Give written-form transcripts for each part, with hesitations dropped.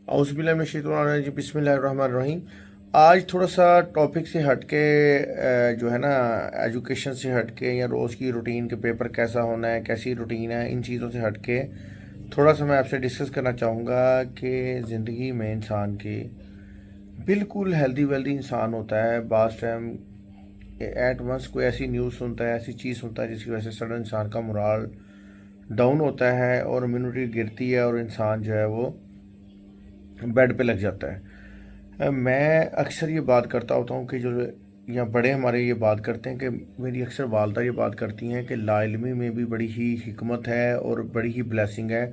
اعوذ باللہ من الشیطان الرجیم، بسم اللہ الرحمن الرحیم۔ آج تھوڑا سا ٹاپک سے ہٹ کے جو ہے نا، ایجوکیشن سے ہٹ کے یا روز کی روٹین کے پیپر کیسا ہونا ہے، کیسی روٹین ہے، ان چیزوں سے ہٹ کے تھوڑا سا میں آپ سے ڈسکس کرنا چاہوں گا کہ زندگی میں انسان کے بالکل ہیلدی ویلدی انسان ہوتا ہے، بعض ٹائم ایٹ ونس کوئی ایسی نیوز سنتا ہے، ایسی چیز سنتا ہے جس کی وجہ سے سڈن انسان کا مورال ڈاؤن ہوتا ہے اور امیونٹی گرتی ہے اور انسان جو ہے وہ بیڈ پہ لگ جاتا ہے۔ میں اکثر یہ بات کرتا ہوتا ہوں کہ جو یا بڑے ہمارے یہ بات کرتے ہیں کہ میری اکثر والدہ یہ بات کرتی ہیں کہ لا علمی میں بھی بڑی ہی حکمت ہے اور بڑی ہی بلیسنگ ہے۔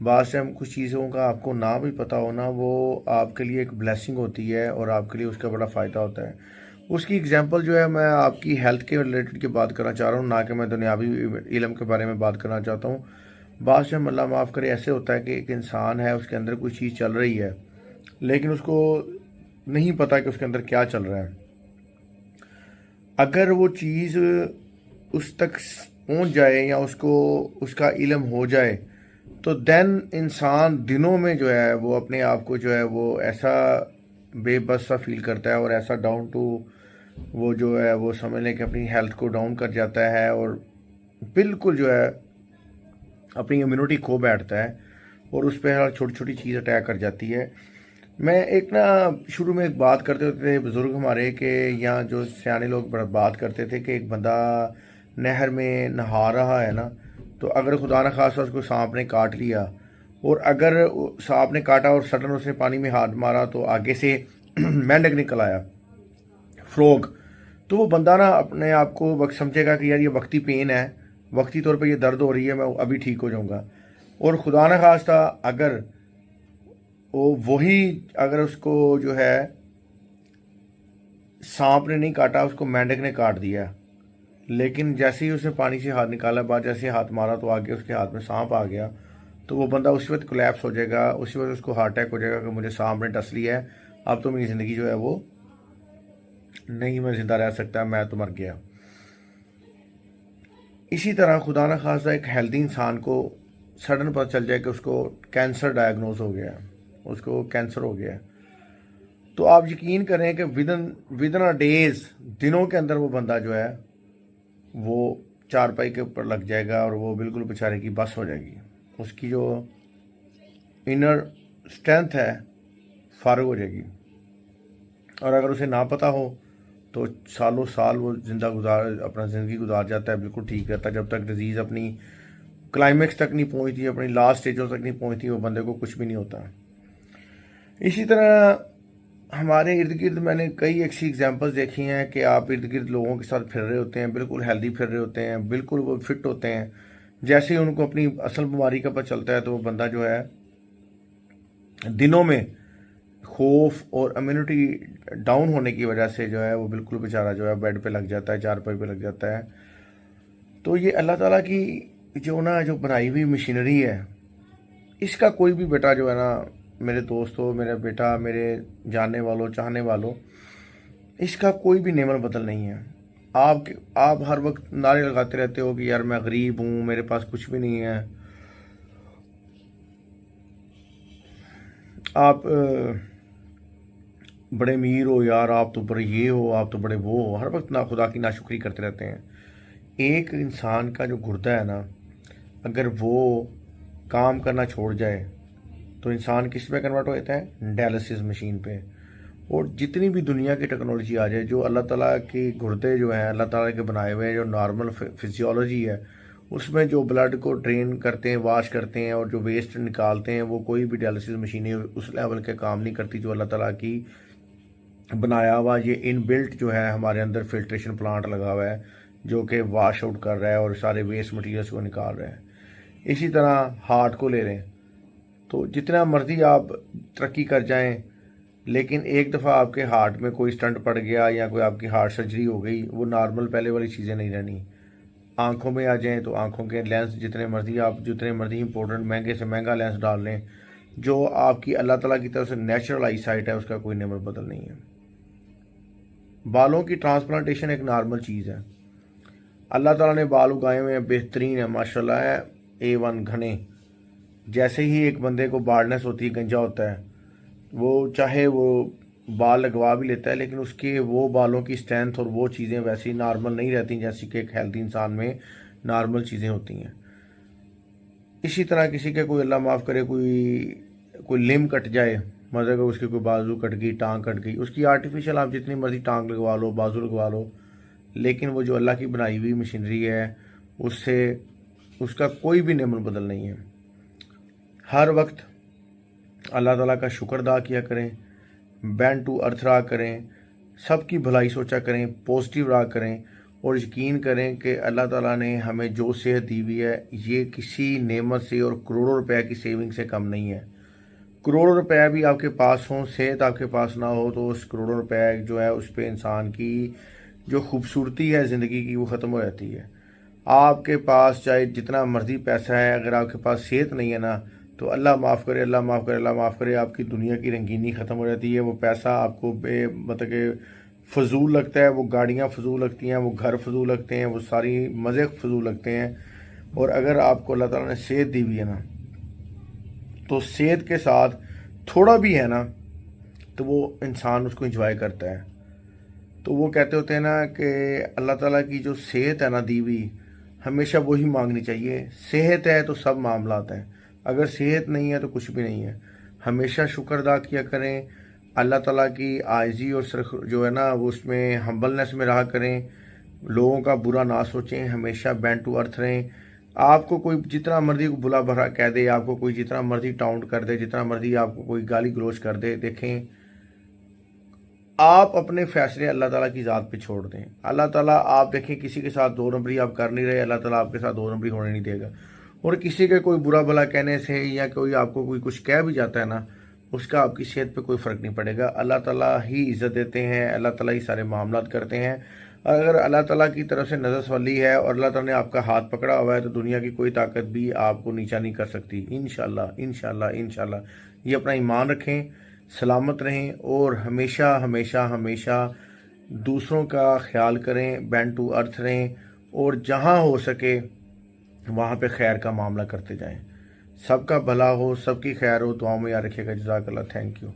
بعض ٹائم کچھ چیزوں کا آپ کو نہ بھی پتہ ہونا وہ آپ کے لیے ایک بلیسنگ ہوتی ہے اور آپ کے لیے اس کا بڑا فائدہ ہوتا ہے۔ اس کی اگزامپل جو ہے، میں آپ کی ہیلتھ کے ریلیٹڈ کی بات کرنا چاہ رہا ہوں، نہ کہ میں دنیاوی علم کے بارے میں بات کرنا چاہتا ہوں۔ بعض ٹائم اللہ معاف کرے ایسے ہوتا ہے کہ ایک انسان ہے، اس کے اندر کوئی چیز چل رہی ہے لیکن اس کو نہیں پتا کہ اس کے اندر کیا چل رہا ہے۔ اگر وہ چیز اس تک پہنچ جائے یا اس کا علم ہو جائے تو دین انسان دنوں میں جو ہے وہ اپنے آپ کو جو ہے وہ ایسا بے بس سا فیل کرتا ہے اور ایسا ڈاؤن ٹو، وہ جو ہے وہ سمجھ لیں کہ اپنی ہیلتھ کو ڈاؤن کر جاتا ہے اور بالکل جو ہے اپنی امیونٹی کھو بیٹھتا ہے اور اس پہ ہر چھوٹی چھوٹی چیز اٹیک کر جاتی ہے۔ میں ایک شروع میں ایک بات کرتے ہوتے تھے بزرگ ہمارے کہ یہاں جو سیانے لوگ بات کرتے تھے کہ ایک بندہ نہر میں نہا رہا ہے نا، تو اگر خدا نہ خواستہ اس کو سانپ نے کاٹ لیا اور اگر سانپ نے کاٹا اور سڈن اس نے پانی میں ہاتھ مارا تو آگے سے مینڈک نکل آیا، فروگ، تو وہ بندہ نا اپنے آپ کو وقت سمجھے گا کہ یار یہ وقتی پین ہے، وقتی طور پہ یہ درد ہو رہی ہے، میں ابھی ٹھیک ہو جاؤں گا۔ اور خدا نہ خواستہ اگر اگر اس کو جو ہے سانپ نے نہیں کاٹا، اس کو مینڈک نے کاٹ دیا، لیکن جیسے ہی اس نے پانی سے ہاتھ نکالا، بعد جیسے ہاتھ مارا تو آگے اس کے ہاتھ میں سانپ آ گیا، تو وہ بندہ اسی وقت کولیپس ہو جائے گا، اسی وقت اس کو ہارٹ اٹیک ہو جائے گا کہ مجھے سانپ نے ڈس لیا ہے، اب تو میری زندگی جو ہے وہ نہیں، میں زندہ رہ سکتا، میں تو مر گیا۔ اسی طرح خدا نہ خواستہ ایک ہیلدی انسان کو سڈن پتہ چل جائے کہ اس کو کینسر ڈائگنوز ہو گیا، اس کو کینسر ہو گیا، تو آپ یقین کریں کہ ودن اے ڈیز، دنوں کے اندر وہ بندہ جو ہے وہ چارپائی کے اوپر لگ جائے گا اور وہ بالکل بیچارے کی بس ہو جائے گی، اس کی جو انر اسٹرینتھ ہے فارغ ہو جائے گی، اور اگر اسے نہ پتہ ہو تو سالوں سال وہ اپنا زندگی گزار جاتا ہے، بالکل ٹھیک رہتا ہے، جب تک ڈیزیز اپنی کلائمیکس تک نہیں پہنچتی، اپنی لاسٹ اسٹیجوں تک نہیں پہنچتی، وہ بندے کو کچھ بھی نہیں ہوتا۔ اسی طرح ہمارے ارد گرد میں نے کئی ایسی ایگزامپلز دیکھی ہیں کہ آپ ارد گرد لوگوں کے ساتھ پھر رہے ہوتے ہیں، بالکل ہیلدی پھر رہے ہوتے ہیں، بالکل وہ فٹ ہوتے ہیں، جیسے ہی ان کو اپنی اصل بیماری کا پتہ چلتا ہے تو وہ بندہ جو ہے دنوں میں خوف اور امیونٹی ڈاؤن ہونے کی وجہ سے جو ہے وہ بالکل بیچارہ جو ہے بیڈ پہ لگ جاتا ہے، چارپائی پہ لگ جاتا ہے۔ تو یہ اللہ تعالیٰ کی جو بنائی ہوئی مشینری ہے، اس کا کوئی بھی بیٹا جو ہے نا، میرے دوستوں، میرا بیٹا، میرے جاننے والوں، چاہنے والوں، اس کا کوئی بھی نعمت بدل نہیں ہے۔ آپ ہر وقت نعرے لگاتے رہتے ہو کہ یار میں غریب ہوں، میرے پاس کچھ بھی نہیں ہے، آپ بڑے امیر ہو، یار آپ تو بڑے یہ ہو، آپ تو بڑے وہ ہو، ہر وقت خدا کی ناشکری کرتے رہتے ہیں۔ ایک انسان کا جو گردہ ہے نا، اگر وہ کام کرنا چھوڑ جائے تو انسان کس پہ کنورٹ ہو جاتا ہے؟ ڈائلسس مشین پہ۔ اور جتنی بھی دنیا کی ٹیکنالوجی آ جائے، جو اللہ تعالیٰ کی گردے جو ہیں، اللہ تعالیٰ کے بنائے ہوئے جو نارمل فزیولوجی ہے، اس میں جو بلڈ کو ڈرین کرتے ہیں، واش کرتے ہیں اور جو ویسٹ نکالتے ہیں، وہ کوئی بھی ڈائلسس مشینیں اس لیول کے کام نہیں کرتی جو اللہ تعالیٰ کی بنایا ہوا۔ یہ ان بلٹ جو ہے ہمارے اندر فلٹریشن پلانٹ لگا ہوا ہے جو کہ واش آؤٹ کر رہا ہے اور سارے ویسٹ مٹیریلس کو نکال رہا ہے۔ اسی طرح ہارٹ کو لے لیں تو جتنا مرضی آپ ترقی کر جائیں، لیکن ایک دفعہ آپ کے ہارٹ میں کوئی سٹنٹ پڑ گیا یا کوئی آپ کی ہارٹ سرجری ہو گئی، وہ نارمل پہلے والی چیزیں نہیں رہنی۔ آنکھوں میں آ جائیں تو آنکھوں کے لینس جتنے مرضی امپورٹنٹ مہنگے سے مہنگا لینس ڈال لیں، جو آپ کی اللہ تعالیٰ کی طرف سے نیچرل آئی سائٹ ہے، اس کا کوئی نعمت بدل نہیں ہے۔ بالوں کی ٹرانسپلانٹیشن ایک نارمل چیز ہے، اللہ تعالیٰ نے بال اگائے ہوئے ہیں، بہترین ہے، ماشاءاللہ ہے، A1 گھنے۔ جیسے ہی ایک بندے کو بالڈنس ہوتی ہے، گنجا ہوتا ہے، وہ چاہے وہ بال لگوا بھی لیتا ہے لیکن اس کے وہ بالوں کی اسٹرینتھ اور وہ چیزیں ویسی نارمل نہیں رہتی جیسی کہ ایک ہیلتھی انسان میں نارمل چیزیں ہوتی ہیں۔ اسی طرح کسی کے کوئی اللہ معاف کرے کوئی لم کٹ جائے، مطلب کہ اس کی کوئی بازو کٹ گئی، ٹانگ کٹ گئی، اس کی آرٹیفیشل آپ جتنی مرضی ٹانگ لگوا لو، بازو لگوا لو، لیکن وہ جو اللہ کی بنائی ہوئی مشینری ہے اس سے اس کا کوئی بھی نعمت بدل نہیں ہے۔ ہر وقت اللہ تعالیٰ کا شکر ادا کیا کریں، بینڈ ٹو ارتھ رہا کریں، سب کی بھلائی سوچا کریں، پازیٹیو رہا کریں، اور یقین کریں کہ اللہ تعالیٰ نے ہمیں جو صحت دی ہوئی ہے یہ کسی نعمت سے اور کروڑوں روپے کی سیونگ سے کم نہیں ہے۔ کروڑوں روپے بھی آپ کے پاس ہوں، صحت آپ کے پاس نہ ہو تو اس کروڑوں روپے جو ہے اس پہ انسان کی جو خوبصورتی ہے زندگی کی وہ ختم ہو جاتی ہے۔ آپ کے پاس چاہے جتنا مرضی پیسہ ہے، اگر آپ کے پاس صحت نہیں ہے نا تو اللہ معاف کرے، اللہ معاف کرے، اللہ معاف کرے، آپ کی دنیا کی رنگینی ختم ہو جاتی ہے۔ وہ پیسہ آپ کو مطلب کہ فضول لگتا ہے، وہ گاڑیاں فضول لگتی ہیں، وہ گھر فضول لگتے ہیں، وہ ساری مزے فضول لگتے ہیں۔ اور اگر آپ کو اللہ تعالیٰ نے صحت دی ہوئی ہے نا تو صحت کے ساتھ تھوڑا بھی ہے نا تو وہ انسان اس کو انجوائے کرتا ہے۔ تو وہ کہتے ہوتے ہیں نا کہ اللہ تعالیٰ کی جو صحت ہے نا دی ہوئی ہمیشہ وہی مانگنی چاہیے۔ صحت ہے تو سب معاملات ہیں، اگر صحت نہیں ہے تو کچھ بھی نہیں ہے۔ ہمیشہ شکر ادا کیا کریں، اللہ تعالیٰ کی عاجزی اور جو ہے نا وہ اس میں ہمبلنس میں رہا کریں، لوگوں کا برا نہ سوچیں، ہمیشہ بینڈ ٹو ارتھ رہیں۔ آپ کو کوئی جتنا مرضی بلا بھرا کہہ دے، آپ کو کوئی جتنا مرضی ٹاؤنٹ کر دے، جتنا مرضی آپ کو کوئی گالی گلوچ کر دے، دیکھیں آپ اپنے فیصلے اللہ تعالیٰ کی ذات پہ چھوڑ دیں۔ اللہ تعالیٰ آپ دیکھیں کسی کے ساتھ دو نمبری آپ کر نہیں رہے، اللہ تعالیٰ آپ کے ساتھ دو نمبری ہونے نہیں دے گا۔ اور کسی کے کوئی برا بھلا کہنے سے یا کوئی آپ کو کوئی کچھ کہہ بھی جاتا ہے نا اس کا آپ کی صحت پہ کوئی فرق نہیں پڑے گا۔ اللہ تعالیٰ ہی عزت دیتے ہیں، اللہ تعالیٰ ہی سارے معاملات کرتے ہیں۔ اگر اللہ تعالیٰ کی طرف سے نظر سوالی ہے اور اللہ تعالیٰ نے آپ کا ہاتھ پکڑا ہوا ہے تو دنیا کی کوئی طاقت بھی آپ کو نیچا نہیں کر سکتی، انشاءاللہ انشاءاللہ انشاءاللہ۔ یہ اپنا ایمان رکھیں، سلامت رہیں اور ہمیشہ ہمیشہ ہمیشہ دوسروں کا خیال کریں، بینڈ ٹو ارتھ رہیں، اور جہاں ہو سکے وہاں پہ خیر کا معاملہ کرتے جائیں۔ سب کا بھلا ہو، سب کی خیر ہو، دعاؤں میں یاد رکھیے گا۔ جزاک اللہ، تھینک یو۔